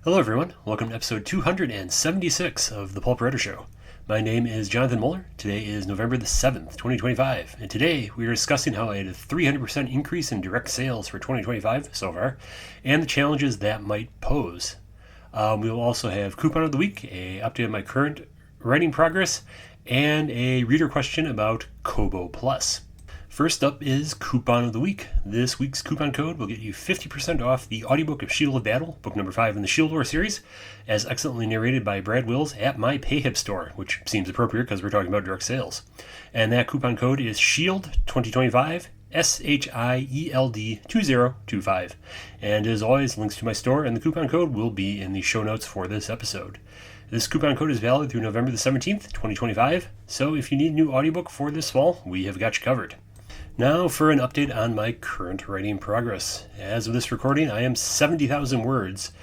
Hello, everyone. Welcome to episode 276 of The Pulp Writer Show. My name is Jonathan Muller. Today is November the 7th, 2025, and today we are discussing how I had a 300% increase in direct sales for 2025 so far, and the challenges that might pose. We will also have Coupon of the Week, a update on my current writing progress, and a reader question about Kobo Plus. First up is Coupon of the Week. This week's coupon code will get you 50% off the audiobook of Shield of Battle, book number 5 in the Shield War series, as excellently narrated by Brad Wills at my PayHip store, which seems appropriate because we're talking about direct sales. And that coupon code is SHIELD2025, SHIELD 2025. And as always, links to my store and the coupon code will be in the show notes for this episode. This coupon code is valid through November the 17th, 2025, so if you need a new audiobook for this fall, we have got you covered. Now for an update on my current writing progress. As of this recording, I am 70,000 words,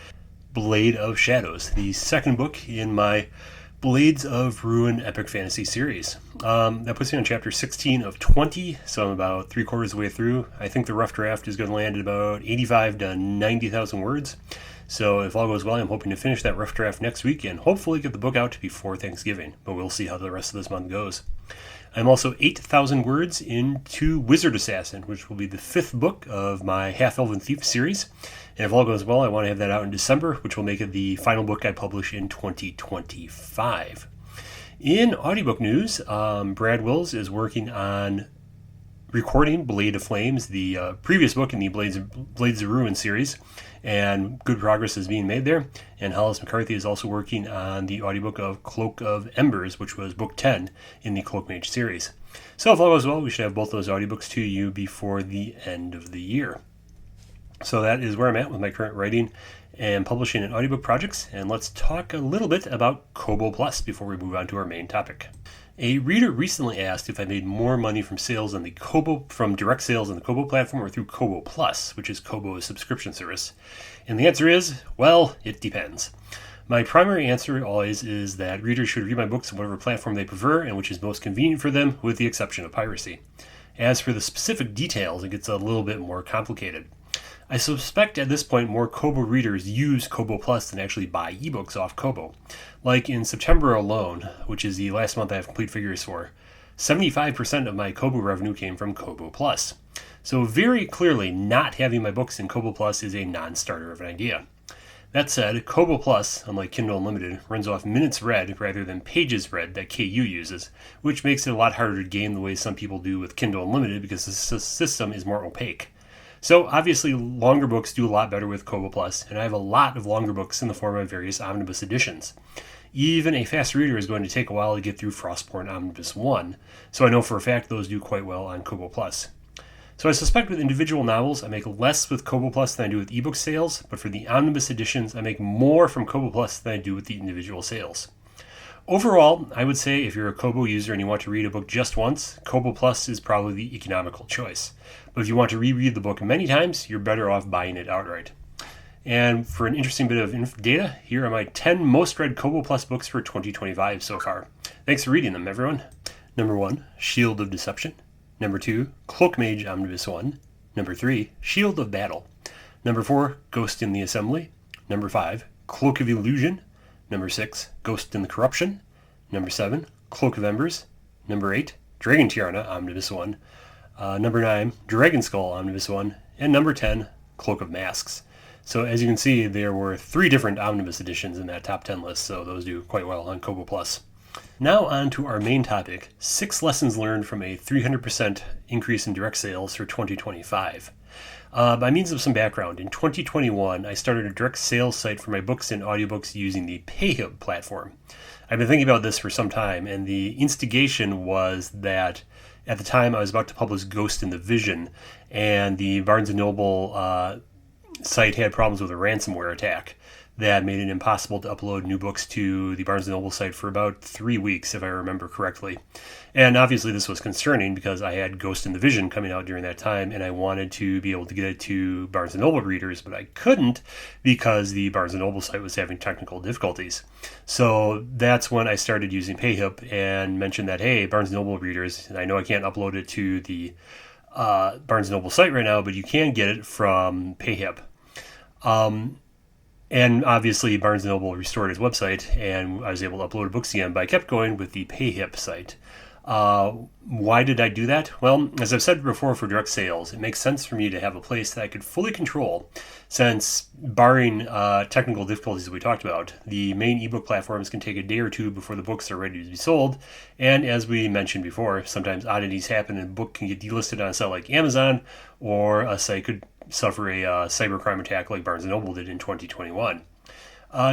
Blade of Shadows, the second book in my Blades of Ruin epic fantasy series. That puts me on chapter 16 of 20, so I'm about 3/4 of the way through. I think the rough draft is going to land at about 85 to 90,000 words. So if all goes well, I'm hoping to finish that rough draft next week and hopefully get the book out before Thanksgiving, but we'll see how the rest of this month goes. I'm also 8,000 words into Wizard Assassin, which will be the 5th book of my Half-Elven Thief series. And if all goes well, I want to have that out in December, which will make it the final book I publish in 2025. In audiobook news, Brad Wills is working on recording Blade of Flames, the previous book in the Blades of Ruin series, and good progress is being made there. And Hollis McCarthy is also working on the audiobook of Cloak of Embers, which was book 10 in the Cloak Mage series. So if all goes well, we should have both those audiobooks to you before the end of the year. So that is where I'm at with my current writing and publishing and audiobook projects, and let's talk a little bit about Kobo Plus before we move on to our main topic. A reader recently asked if I made more money from sales on from direct sales on the Kobo platform or through Kobo Plus, which is Kobo's subscription service. And the answer is, well, it depends. My primary answer always is that readers should read my books on whatever platform they prefer and which is most convenient for them, with the exception of piracy. As for the specific details, it gets a little bit more complicated. I suspect at this point more Kobo readers use Kobo Plus than actually buy ebooks off Kobo. Like in September alone, which is the last month I have complete figures for, 75% of my Kobo revenue came from Kobo Plus. So very clearly, not having my books in Kobo Plus is a non-starter of an idea. That said, Kobo Plus, unlike Kindle Unlimited, runs off minutes read rather than pages read that KU uses, which makes it a lot harder to game the way some people do with Kindle Unlimited because the system is more opaque. So obviously longer books do a lot better with Kobo Plus, and I have a lot of longer books in the form of various omnibus editions. Even a fast reader is going to take a while to get through Frostborn Omnibus 1, so I know for a fact those do quite well on Kobo Plus. So I suspect with individual novels I make less with Kobo Plus than I do with ebook sales, but for the omnibus editions I make more from Kobo Plus than I do with the individual sales. Overall, I would say if you're a Kobo user and you want to read a book just once, Kobo Plus is probably the economical choice. But if you want to reread the book many times, you're better off buying it outright. And for an interesting bit of data, here are my 10 most read Kobo Plus books for 2025 so far. Thanks for reading them, everyone. Number 1, Shield of Deception. Number 2, Cloak Mage Omnibus 1. Number 3, Shield of Battle. Number 4, Ghost in the Assembly. Number 5, Cloak of Illusion. Number 6, Ghost in the Corruption. Number 7, Cloak of Embers. Number 8, Dragon Tiarna Omnibus 1. Number 9, Dragon Skull Omnibus 1. And number 10, Cloak of Masks. So as you can see, there were 3 different omnibus editions in that top 10 list, so those do quite well on Kobo Plus. Now on to our main topic, 6 lessons learned from a 300% increase in direct sales for 2025. By means of some background, in 2021, I started a direct sales site for my books and audiobooks using the PayHip platform. I've been thinking about this for some time, and the instigation was that at the time I was about to publish Ghost in the Vision, and the Barnes & Noble site had problems with a ransomware attack that made it impossible to upload new books to the Barnes & Noble site for about 3 weeks, if I remember correctly. And obviously this was concerning because I had Ghost in the Vision coming out during that time, and I wanted to be able to get it to Barnes & Noble readers, but I couldn't because the Barnes & Noble site was having technical difficulties. So that's when I started using PayHip and mentioned that, hey, Barnes & Noble readers, I know I can't upload it to the Barnes & Noble site right now, but you can get it from PayHip. And obviously, Barnes & Noble restored his website, and I was able to upload books again, but I kept going with the PayHip site. Why did I do that? Well, as I've said before, for direct sales, it makes sense for me to have a place that I could fully control, since barring technical difficulties that we talked about, the main ebook platforms can take a day or two before the books are ready to be sold. And as we mentioned before, sometimes oddities happen and a book can get delisted on a site like Amazon, or a site could suffer a cybercrime attack like Barnes & Noble did in 2021.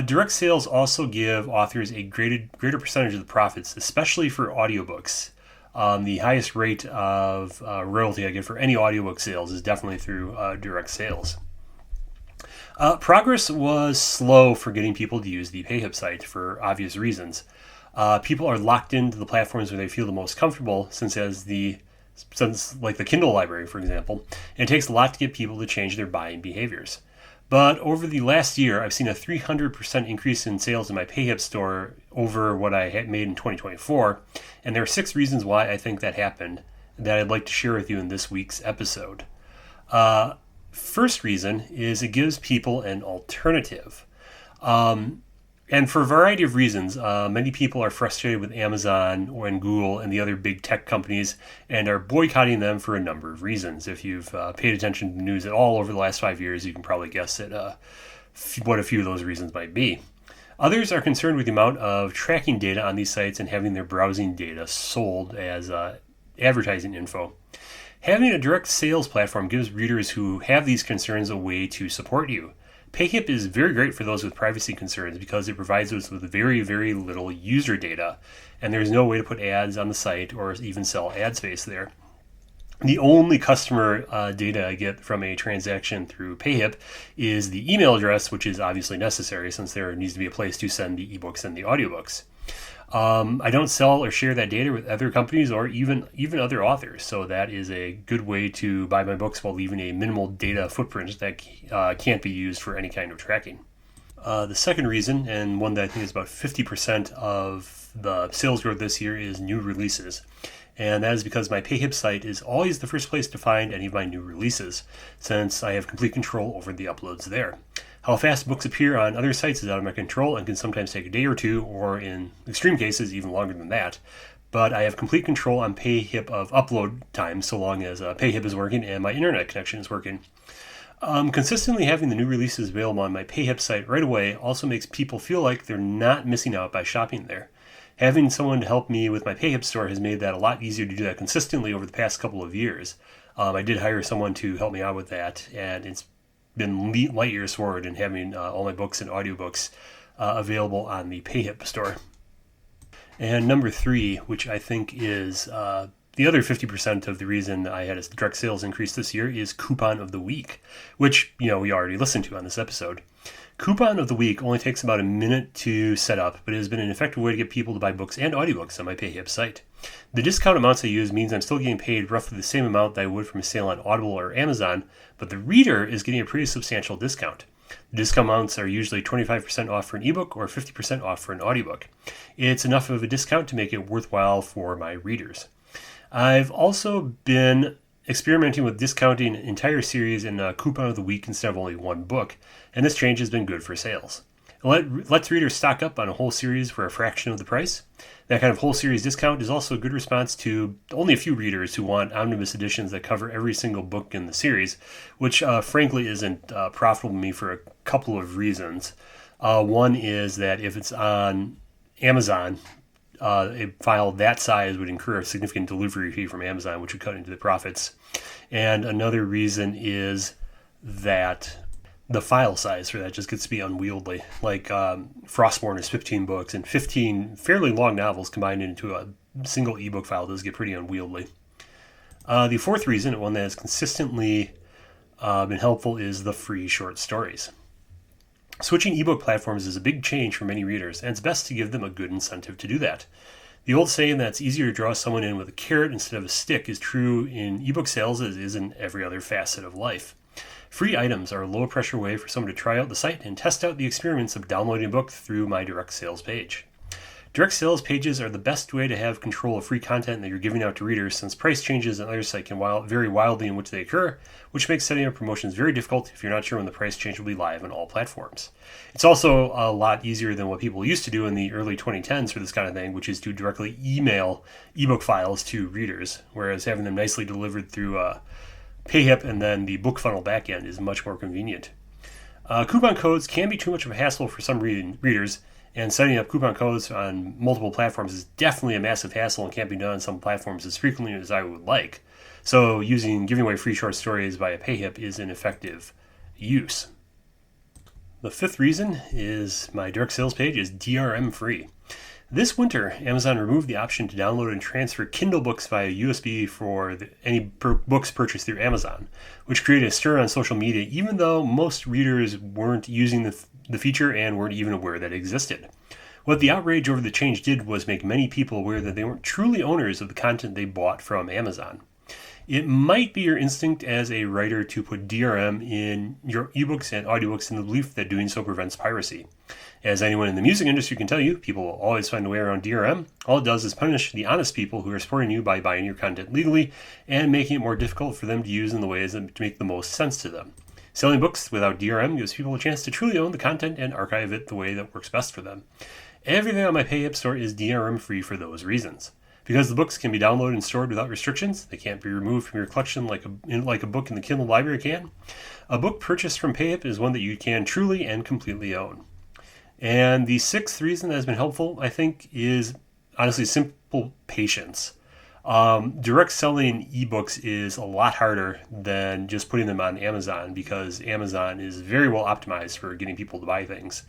Direct sales also give authors a greater percentage of the profits, especially for audiobooks. The highest rate of royalty I get for any audiobook sales is definitely through direct sales. Progress was slow for getting people to use the PayHip site for obvious reasons. People are locked into the platforms where they feel the most comfortable, since like the Kindle library, for example, and it takes a lot to get people to change their buying behaviors. But over the last year, I've seen a 300% increase in sales in my PayHip store over what I had made in 2024, and there are 6 reasons why I think that happened that I'd like to share with you in this week's episode. First reason is it gives people an alternative. And for a variety of reasons, many people are frustrated with Amazon and Google and the other big tech companies and are boycotting them for a number of reasons. If you've paid attention to the news at all over the last 5 years, you can probably guess at what a few of those reasons might be. Others are concerned with the amount of tracking data on these sites and having their browsing data sold as advertising info. Having a direct sales platform gives readers who have these concerns a way to support you. PayHip is very great for those with privacy concerns because it provides us with very, very little user data, and there's no way to put ads on the site or even sell ad space there. The only customer data I get from a transaction through PayHip is the email address, which is obviously necessary since there needs to be a place to send the ebooks and the audiobooks. I don't sell or share that data with other companies or even other authors, so that is a good way to buy my books while leaving a minimal data footprint that can't be used for any kind of tracking. The second reason, and one that I think is about 50% of the sales growth this year, is new releases. And that is because my PayHip site is always the first place to find any of my new releases, since I have complete control over the uploads there. How fast books appear on other sites is out of my control and can sometimes take a day or two, or in extreme cases, even longer than that. But I have complete control on PayHip of upload time, so long as PayHip is working and my internet connection is working. Consistently having the new releases available on my PayHip site right away also makes people feel like they're not missing out by shopping there. Having someone to help me with my PayHip store has made that a lot easier to do that consistently over the past couple of years. I did hire someone to help me out with that, and it's been light years forward in having all my books and audiobooks available on the PayHip store. And number 3, which I think is the other 50% of the reason I had a direct sales increase this year, is Coupon of the Week, which we already listened to on this episode. Coupon of the Week only takes about a minute to set up, but it has been an effective way to get people to buy books and audiobooks on my PayHip site. The discount amounts I use means I'm still getting paid roughly the same amount that I would from a sale on Audible or Amazon, but the reader is getting a pretty substantial discount. The discount amounts are usually 25% off for an ebook or 50% off for an audiobook. It's enough of a discount to make it worthwhile for my readers. I've also been experimenting with discounting an entire series in a Coupon of the Week instead of only one book, and this change has been good for sales. It lets readers stock up on a whole series for a fraction of the price. That kind of whole series discount is also a good response to only a few readers who want omnibus editions that cover every single book in the series, which frankly isn't profitable to me for a couple of reasons. One is that if it's on Amazon, a file that size would incur a significant delivery fee from Amazon, which would cut into the profits. And another reason is that the file size for that just gets to be unwieldy. Like Frostborn is 15 books, and 15 fairly long novels combined into a single ebook file does get pretty unwieldy. The fourth reason, and one that has consistently been helpful, is the free short stories. Switching ebook platforms is a big change for many readers, and it's best to give them a good incentive to do that. The old saying that it's easier to draw someone in with a carrot instead of a stick is true in ebook sales as it is in every other facet of life. Free items are a low-pressure way for someone to try out the site and test out the experience of downloading a book through my direct sales page. Direct sales pages are the best way to have control of free content that you're giving out to readers, since price changes on either site can vary wildly in which they occur, which makes setting up promotions very difficult if you're not sure when the price change will be live on all platforms. It's also a lot easier than what people used to do in the early 2010s for this kind of thing, which is to directly email ebook files to readers, whereas having them nicely delivered through PayHip and then the book funnel backend is much more convenient. Coupon codes can be too much of a hassle for some readers, and setting up coupon codes on multiple platforms is definitely a massive hassle and can't be done on some platforms as frequently as I would like. So giving away free short stories via PayHip is an effective use. The fifth reason is my direct sales page is DRM free. This winter, Amazon removed the option to download and transfer Kindle books via USB for any books purchased through Amazon, which created a stir on social media, even though most readers weren't using the feature and weren't even aware that it existed. What the outrage over the change did was make many people aware that they weren't truly owners of the content they bought from Amazon. It might be your instinct as a writer to put DRM in your ebooks and audiobooks in the belief that doing so prevents piracy. As anyone in the music industry can tell you, people will always find a way around DRM. All it does is punish the honest people who are supporting you by buying your content legally and making it more difficult for them to use in the ways that make the most sense to them. Selling books without DRM gives people a chance to truly own the content and archive it the way that works best for them. Everything on my PayHip store is DRM free for those reasons. Because the books can be downloaded and stored without restrictions, they can't be removed from your collection like a book in the Kindle library can. A book purchased from PayHip is one that you can truly and completely own. And the sixth reason that has been helpful, I think, is honestly simple patience. Direct selling ebooks is a lot harder than just putting them on Amazon, because Amazon is very well optimized for getting people to buy things,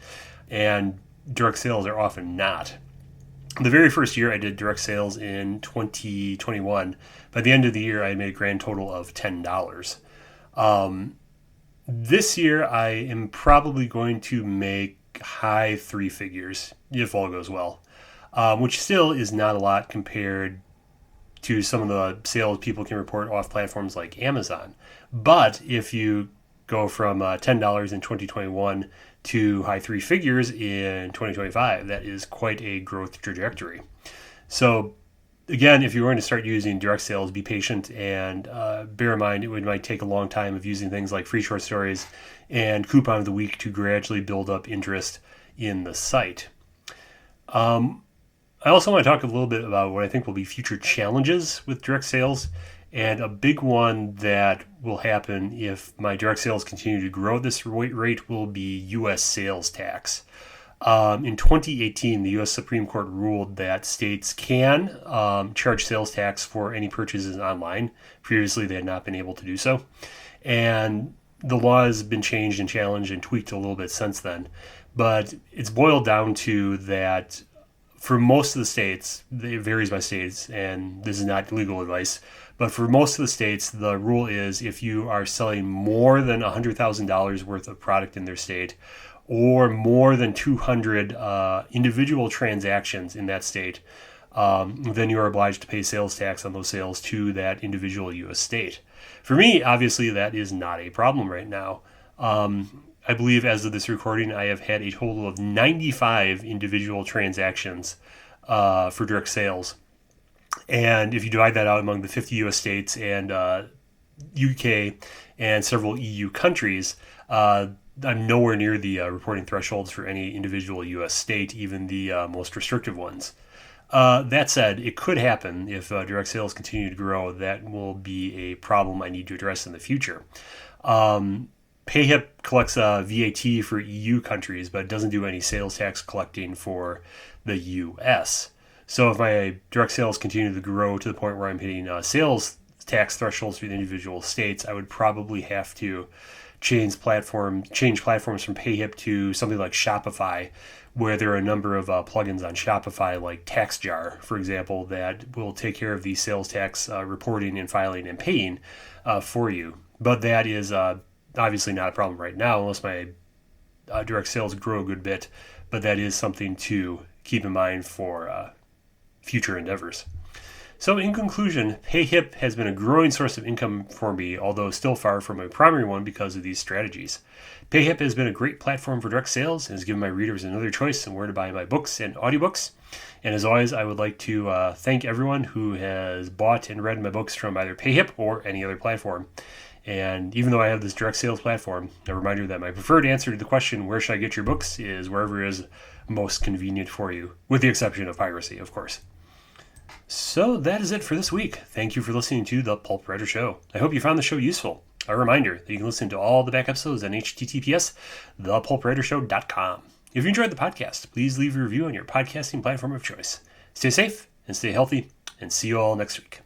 and direct sales are often not. The very first year I did direct sales in 2021, by the end of the year I made a grand total of $10. This year I am probably going to make high three figures if all goes well, which still is not a lot compared to some of the sales people can report off platforms like Amazon. But if you go from $10 in 2021 to high three figures in 2025, that is quite a growth trajectory. So again, if you're going to start using direct sales, be patient and bear in mind it might take a long time of using things like free short stories and coupon of the week to gradually build up interest in the site. I also want to talk a little bit about what I think will be future challenges with direct sales. And a big one that will happen if my direct sales continue to grow at this rate will be U.S. sales tax. In 2018, the U.S. Supreme Court ruled that states can charge sales tax for any purchases online. Previously, they had not been able to do so. And the law has been changed and challenged and tweaked a little bit since then. But it's boiled down to that for most of the states, it varies by states, and this is not legal advice, but for most of the states, the rule is if you are selling more than $100,000 worth of product in their state, or more than 200 individual transactions in that state, then you are obliged to pay sales tax on those sales to that individual U.S. state. For me, obviously, that is not a problem right now. I believe as of this recording, I have had a total of 95 individual transactions for direct sales. And if you divide that out among the 50 U.S. states and UK and several EU countries, I'm nowhere near the reporting thresholds for any individual U.S. state, even the most restrictive ones. That said, it could happen if direct sales continue to grow. That will be a problem I need to address in the future. PayHip collects VAT for EU countries, but doesn't do any sales tax collecting for the U.S. So if my direct sales continue to grow to the point where I'm hitting sales tax thresholds for the individual states, I would probably have to change platforms from PayHip to something like Shopify, where there are a number of plugins on Shopify, like TaxJar, for example, that will take care of the sales tax reporting and filing and paying for you. But that is obviously not a problem right now unless my direct sales grow a good bit, but that is something to keep in mind for future endeavors. So in conclusion, PayHip has been a growing source of income for me, although still far from a primary one because of these strategies. PayHip has been a great platform for direct sales and has given my readers another choice in where to buy my books and audiobooks. And as always, I would like to thank everyone who has bought and read my books from either PayHip or any other platform. And even though I have this direct sales platform, a reminder that my preferred answer to the question, where should I get your books, is wherever is most convenient for you, with the exception of piracy, of course. So that is it for this week. Thank you for listening to The Pulp Writer Show. I hope you found the show useful. A reminder that you can listen to all the back episodes on https://thepulpwritershow.com. If you enjoyed the podcast, please leave a review on your podcasting platform of choice. Stay safe and stay healthy, and see you all next week.